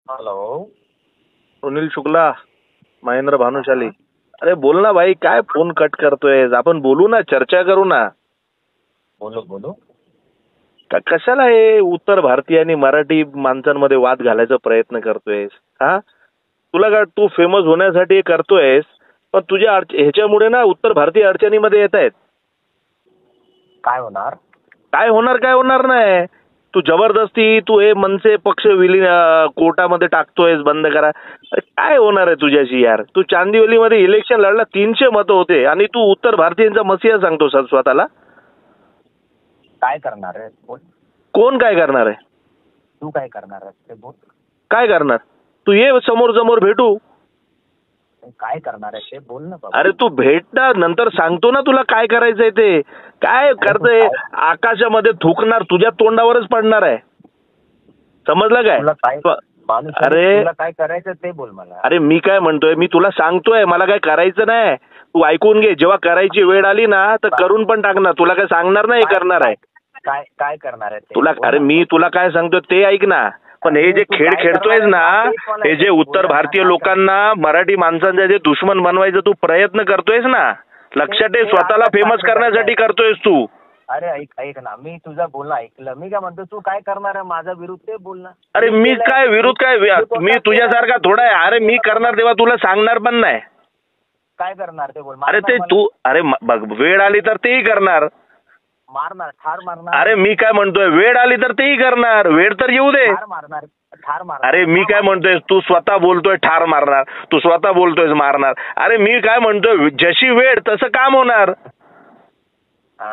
Hello. Sunil Shukla, Mahendra Bhanushali. अरे बोल ना भाई, काय फोन कट करतोय? आपण बोलू ना, चर्चा करू ना. बोलो बोलो. कशाला हे उत्तर भारतीय आणि मराठी माणसांमध्ये वाद घालायचा प्रयत्न करतोयस? हा, तुला काय तू फेमस होण्यासाठी हे करतोयस, पण तुझ्या ह्याच्यामुळे ना उत्तर भारतीय अडचणीमध्ये येत आहेत. काय होणार? काय होणार? काय होणार नाही. तू जबरदस्ती तू हे मनसे पक्ष कोर्टामध्ये टाकतोयस, बंद करा. अरे काय होणार आहे तुझ्याशी यार? तू चांदिवलीमध्ये इलेक्शन लढला, 300 मतं होते आणि तू उत्तर भारतीयांचा मसिहा सांगतो स्वतःला. काय करणार आहे बोल. कोण काय करणार आहे? तू काय करणार आहेस ते बोल. काय करणार? तू ये समोर समोर भेटू. काय करणार आहे ते बोल ना बाबा. अरे तू भेट ना, नंतर सांगतो ना तुला काय करायचंय ते. काय करतंय? आकाशामध्ये थुकणार, तुझ्या तोंडावरच पडणार आहे. समजलं तुला काय? काय अरे तुला काय करायचं ते बोल मला. अरे मी काय म्हणतोय, मी तुला सांगतोय मला काय करायचं नाही. तू ऐकून घे, जेव्हा करायची वेळ आली ना तर करून पण टाकणार. तुला काय सांगणार नाही करणार आहे. काय काय करणार आहे ते तुला बोल अरे ना. मी तुला काय सांगतोय ते ऐक ना. पण हे जे तू खेळ काय खेळतोयस करणार ना, आहे ते पण हे जे बोल उत्तर ना, भारतीय काय लोकांना मराठी माणसांचा जे दुश्मन बनवायचा तू प्रयत्न करतोयस ना, लक्षात ठेव. ते स्वतःला आता फेमस चालू करण्यासाठी आहे. करतोयस तू. अरे ऐक ऐक ना, मी तुझं बोलणं ऐकलं. मी काय म्हणतो, तू काय करणार आहे माझा विरुद्ध ते बोल ना. अरे मी काय विरोध काय? मी तुझ्यासारखा थोडा आहे. अरे मी करणार तेव्हा तुला सांगणार पण नाही. काय करणार ते बोल. अरे ते तू अरे बघ, वेळ आली तर तेही करणार. मारणार, ठार मारणार. अरे मी काय म्हणतोय, वेळ आली तर तेही करणार. वेळ तर येऊ दे. ठार मारणार, ठार मारणार. अरे मी काय म्हणतोय, तू स्वतः बोलतोय ठार मारणार, तू स्वतः बोलतोयस मारणार. अरे मी काय म्हणतोय, जशी वेळ तसं काम होणार.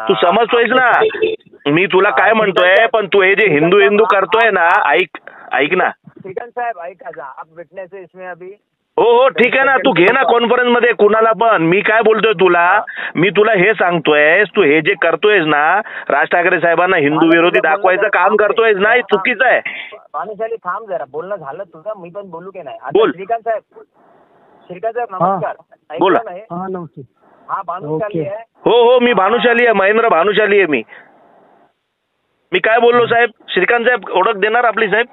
तू समजतोयस ना मी तुला काय म्हणतोय. पण तू हे जे हिंदू हिंदू करतोय ना, ऐक ऐक ना. श्रीकांत साहेब ऐका जा, आप विटनेस है इसमें अभी. हो हो ठीक आहे ना, तू घे ना कॉन्फरन्स मध्ये कुणाला पण. मी काय बोलतोय तुला, मी तुला हे सांगतोय, तू हे जे करतोयस ना, राज ठाकरे साहेबांना हिंदू विरोधी दाखवायचं काम करतोयस ना, हे चुकीचं आहे. भानुशाली थांब जरा, बोलणं झालं तुझं, मी पण बोलू की नाही आता. बोल. श्रीकांत साहेब, श्रीकांत साहेब नमस्कार. बोला. ऐकलं नाही? हा नमस्ते. हा भानुशाली आहे. हो हो मी भानुशाली आहे, महेंद्र भानुशाली आहे मी. मी काय बोललो साहेब? श्रीकांत साहेब ओळख देणार आपली साहेब?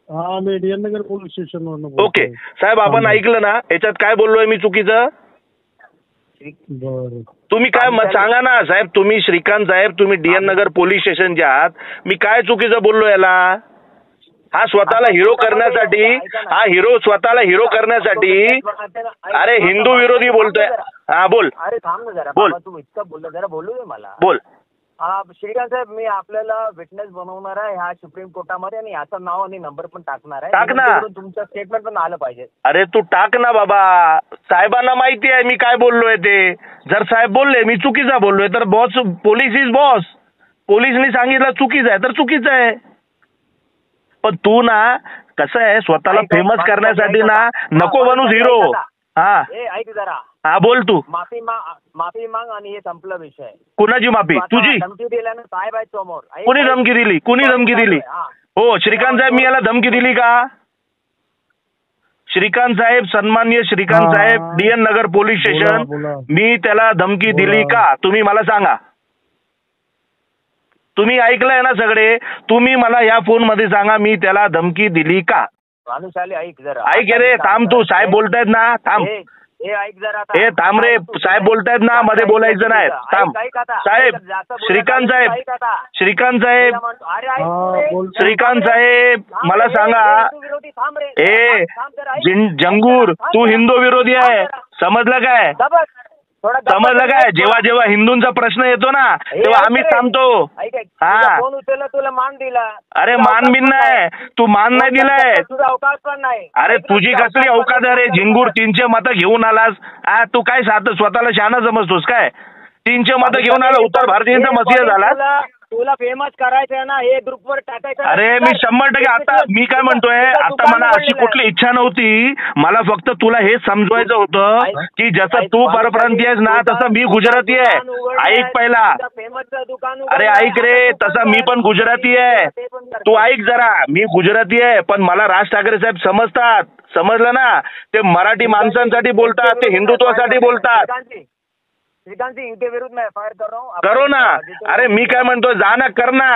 हा मी डीएन नगर पोलीस स्टेशन वरून ओके साहेब, आपण ऐकलं ना याच्यात काय बोललोय मी चुकीचं? बरं. तुम्ही काय मत सांगा ना साहेब. तुम्ही श्रीकांत साहेब, तुम्ही डीएन नगर पोलीस स्टेशनच्या आहात. मी काय चुकीचं बोललो याला? हा स्वतःला हिरो करण्यासाठी, हा हिरो स्वतःला हिरो करण्यासाठी. अरे हिंदू विरोधी बोलतोय. हा बोल. अरे थांब ना जरा बोल. बाबा, तू इतकं बोलला, जरा बोलू दे मला. बोल. हा श्रीकांत साहेब, मी आपल्याला विटनेस बनवणार आहे ह्या सुप्रीम कोर्टामध्ये, आणि याचं नाव आणि नंबर पण टाकणार आहे. टाक ना. जेणेकरून तुमचं स्टेटमेंट पण आलं पाहिजे. अरे तू टाक ना बाबा. साहेबांना माहिती आहे मी काय बोललोय ते. जर साहेब बोलले मी चुकीचा बोललोय तर बॉस, पोलीस इज बॉस. पोलिसनी सांगितलं चुकीचं आहे तर चुकीचं आहे. पण तू ना कसं आहे, स्वतःला फेमस करण्यासाठी ना नको बनूस हिरो. हा ऐक जरा. हा बोल तू. माफी माग आणि हे संपला विषय. कुणाची माफी? तुझी? धमकी दिल्या ना साहेब आहेत समोर. कुणी धमकी दिली? कुणी धमकी दिली? हो श्रीकांत साहेब, मी याला धमकी दिली का? श्रीकांत साहेब, सन्माननीय श्रीकांत साहेब, डीएन नगर पोलीस स्टेशन, मी त्याला धमकी दिली का? तुम्ही मला सांगा. तुम्ही ऐकलंय ना सगळे. तुम्ही मला या फोन मध्ये सांगा, मी त्याला धमकी दिली का? भानुशाली ऐक जरा. ऐक रे, थांब तू. साहेब बोलतायत ना, थांब. ऐक जरा. ए थांब रे, साहेब बोलतायत ना, मध्ये बोलायचं नाही. थांब साहेब. श्रीकांत साहेब, श्रीकांत साहेब, श्रीकांत साहेब मला सांगा. ए जंगूर, तू हिंदू विरोधी आहे, समजलं काय? समजलं काय? जेव्हा जेव्हा हिंदूंचा प्रश्न येतो ना तेव्हा आम्ही थांबतो. हा फोन उचलला, तुला मान दिला. अरे मान बिन नाही, तू मान नाही दिलाय. तुझा अवकाश पण नाही. अरे तुझी कसली अवकाश आहे रे? झिंगूर 300 मतं घेऊन आलास. तू काय स्वतःला शहाणा समजतोस काय? 300 मतं घेऊन आला, उत्तर भारतीयांचा मसिहा झाला. तुला फेमस करायचं ना, हे ग्रुपवर टाकायचं. अरे मी 100%. आता मी काय म्हणतोय, आता मला अशी कुठली इच्छा नव्हती. मला फक्त तुला हे समजवायचं होतं की जसं तू परप्रांतीय आहेस ना, तसं मी गुजराती आहे. ऐक पहिला. अरे ऐक रे, तसा मी पण गुजराती आहे. तू ऐक जरा. मी गुजराती आहे, पण मला राज ठाकरे साहेब समजतात. समजलं ना? ते मराठी माणसांसाठी बोलतात, ते हिंदुत्वासाठी बोलतात. श्रीकांत जी, इनके विरुद्ध मैं एफआईआर कर रहा हूँ. करो ना. अरे मी काय म्हणतोय, जा ना, कर ना.